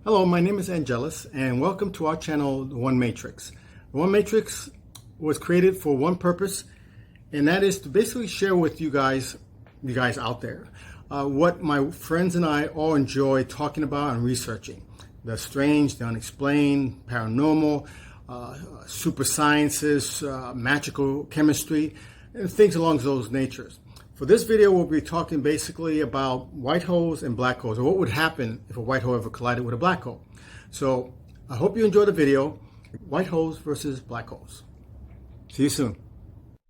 Hello, my name is Angelus, and welcome to our channel, The One Matrix. The One Matrix was created for one purpose, and that is to basically share with you guys out there, what my friends and I all enjoy talking about and researching. The strange, the unexplained, paranormal, super sciences, magical chemistry, and things along those natures. For this video, we'll be talking basically about white holes and black holes, or what would happen if a white hole ever collided with a black hole. So I hope you enjoy the video. White holes versus black holes. See you soon.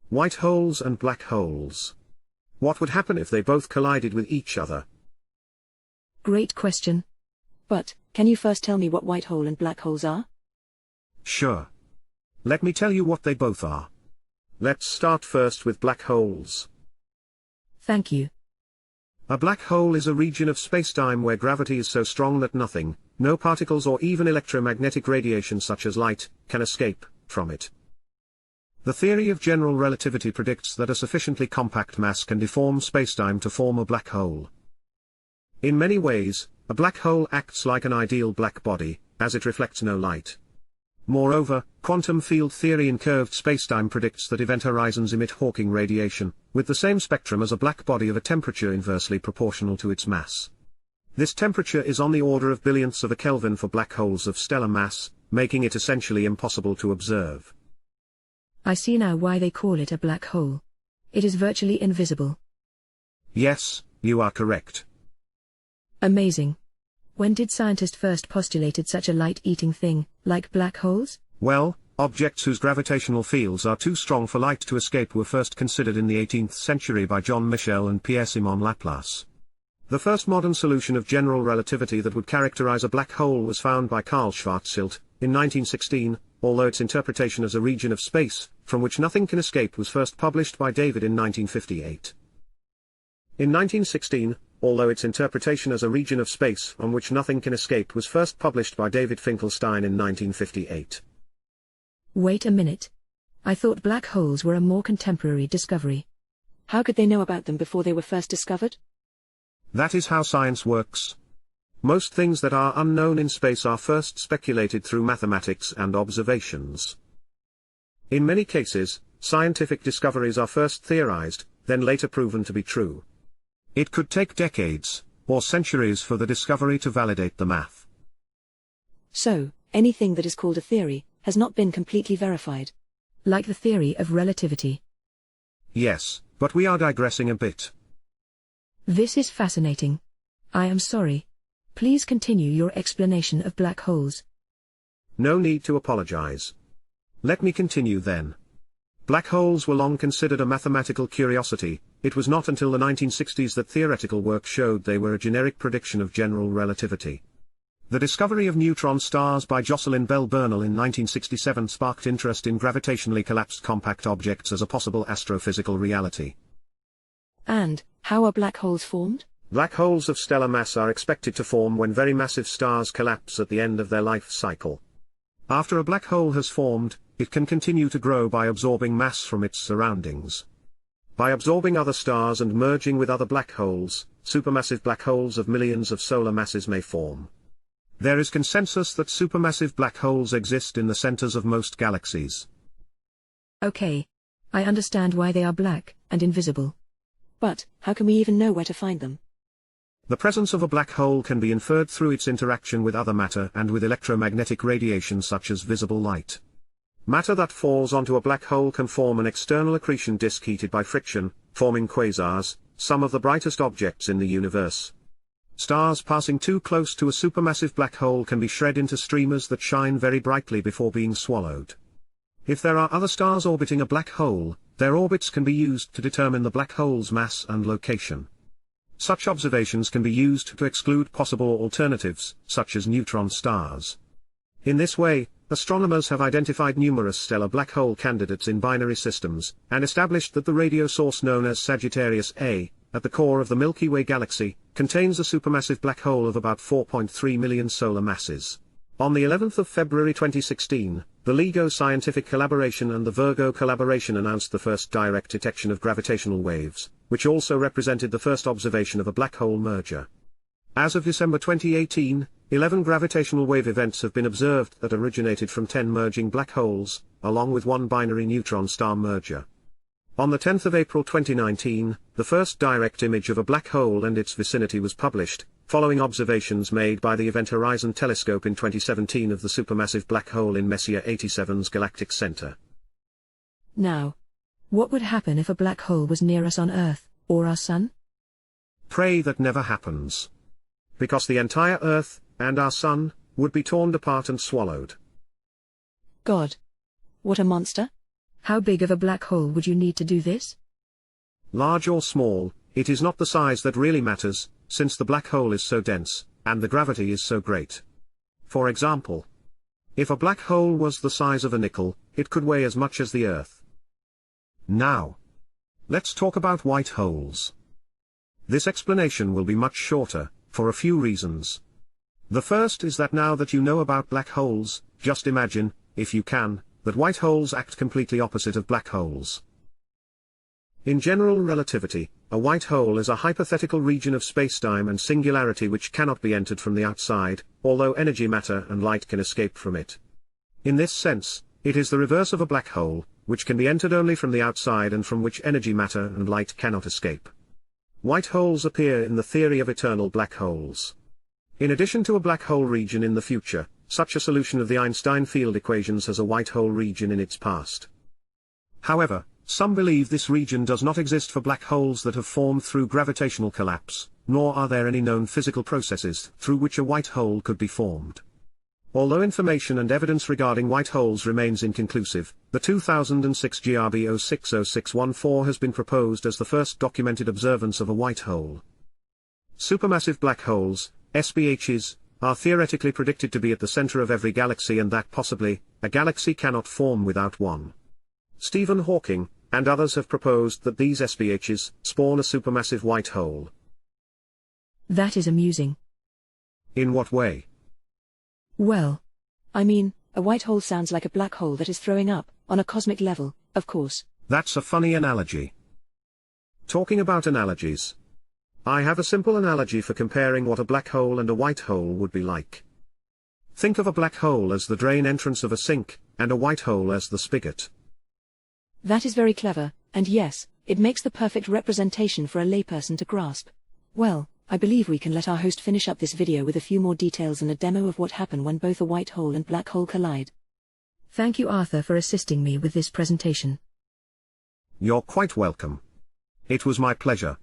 White holes and black holes. What would happen if they both collided with each other? Great question. But, can you first tell me what white hole and black holes are? Sure. Let me tell you what they both are. Let's start first with black holes. Thank you. A black hole is a region of spacetime where gravity is so strong that nothing, no particles or even electromagnetic radiation such as light, can escape from it. The theory of general relativity predicts that a sufficiently compact mass can deform spacetime to form a black hole. In many ways, a black hole acts like an ideal black body, as it reflects no light. Moreover, quantum field theory in curved spacetime predicts that event horizons emit Hawking radiation, with the same spectrum as a black body of a temperature inversely proportional to its mass. This temperature is on the order of billionths of a Kelvin for black holes of stellar mass, making it essentially impossible to observe. I see now why they call it a black hole. It is virtually invisible. Yes, you are correct. Amazing. When did scientists first postulated such a light-eating thing, like black holes? Well, objects whose gravitational fields are too strong for light to escape were first considered in the 18th century by John Michel and Pierre-Simon Laplace. The first modern solution of general relativity that would characterize a black hole was found by Karl Schwarzschild in 1916, although its interpretation as a region of space, from which nothing can escape, was first published by David in 1958. In 1916, although its interpretation as a region of space on which nothing can escape was first published by David Finkelstein in 1958. Wait a minute. I thought black holes were a more contemporary discovery. How could they know about them before they were first discovered? That is how science works. Most things that are unknown in space are first speculated through mathematics and observations. In many cases, scientific discoveries are first theorized, then later proven to be true. It could take decades, or centuries for the discovery to validate the math. So, anything that is called a theory, has not been completely verified. Like the theory of relativity. Yes, but we are digressing a bit. This is fascinating. I am sorry. Please continue your explanation of black holes. No need to apologize. Let me continue then. Black holes were long considered a mathematical curiosity. It was not until the 1960s that theoretical work showed they were a generic prediction of general relativity. The discovery of neutron stars by Jocelyn Bell Burnell in 1967 sparked interest in gravitationally collapsed compact objects as a possible astrophysical reality. And, how are black holes formed? Black holes of stellar mass are expected to form when very massive stars collapse at the end of their life cycle. After a black hole has formed, it can continue to grow by absorbing mass from its surroundings. By absorbing other stars and merging with other black holes, supermassive black holes of millions of solar masses may form. There is consensus that supermassive black holes exist in the centers of most galaxies. Okay. I understand why they are black and invisible. But, how can we even know where to find them? The presence of a black hole can be inferred through its interaction with other matter and with electromagnetic radiation such as visible light. Matter that falls onto a black hole can form an external accretion disk heated by friction, forming quasars, some of the brightest objects in the universe. Stars passing too close to a supermassive black hole can be shred into streamers that shine very brightly before being swallowed. If there are other stars orbiting a black hole, their orbits can be used to determine the black hole's mass and location. Such observations can be used to exclude possible alternatives, such as neutron stars. In this way, astronomers have identified numerous stellar black hole candidates in binary systems, and established that the radio source known as Sagittarius A, at the core of the Milky Way galaxy, contains a supermassive black hole of about 4.3 million solar masses. On the 11th of February 2016, the LIGO Scientific Collaboration and the Virgo Collaboration announced the first direct detection of gravitational waves, which also represented the first observation of a black hole merger. As of December 2018, 11 gravitational wave events have been observed that originated from 10 merging black holes, along with one binary neutron star merger. On the 10th of April 2019, the first direct image of a black hole and its vicinity was published, following observations made by the Event Horizon Telescope in 2017 of the supermassive black hole in Messier 87's galactic center. Now, what would happen if a black hole was near us on Earth, or our Sun? Pray that never happens. Because the entire Earth, and our Sun, would be torn apart and swallowed. God. What a monster. How big of a black hole would you need to do this? Large or small, it is not the size that really matters, since the black hole is so dense, and the gravity is so great. For example, if a black hole was the size of a nickel, it could weigh as much as the Earth. Now, let's talk about white holes. This explanation will be much shorter, for a few reasons. The first is that now that you know about black holes, just imagine, if you can, that white holes act completely opposite of black holes. In general relativity, a white hole is a hypothetical region of spacetime and singularity which cannot be entered from the outside, although energy, matter and light can escape from it. In this sense, it is the reverse of a black hole, which can be entered only from the outside and from which energy, matter and light cannot escape. White holes appear in the theory of eternal black holes. In addition to a black hole region in the future, such a solution of the Einstein field equations has a white hole region in its past. However, some believe this region does not exist for black holes that have formed through gravitational collapse, nor are there any known physical processes through which a white hole could be formed. Although information and evidence regarding white holes remains inconclusive, the 2006 GRB 060614 has been proposed as the first documented observance of a white hole. Supermassive black holes, SBHs, are theoretically predicted to be at the center of every galaxy, and that possibly, a galaxy cannot form without one. Stephen Hawking, and others have proposed that these SBHs spawn a supermassive white hole. That is amusing. In what way? Well, I mean, a white hole sounds like a black hole that is throwing up, on a cosmic level, of course. That's a funny analogy. Talking about analogies, I have a simple analogy for comparing what a black hole and a white hole would be like. Think of a black hole as the drain entrance of a sink, and a white hole as the spigot. That is very clever, and yes, it makes the perfect representation for a layperson to grasp. Well, I believe we can let our host finish up this video with a few more details and a demo of what happens when both a white hole and black hole collide. Thank you, Arthur, for assisting me with this presentation. You're quite welcome. It was my pleasure.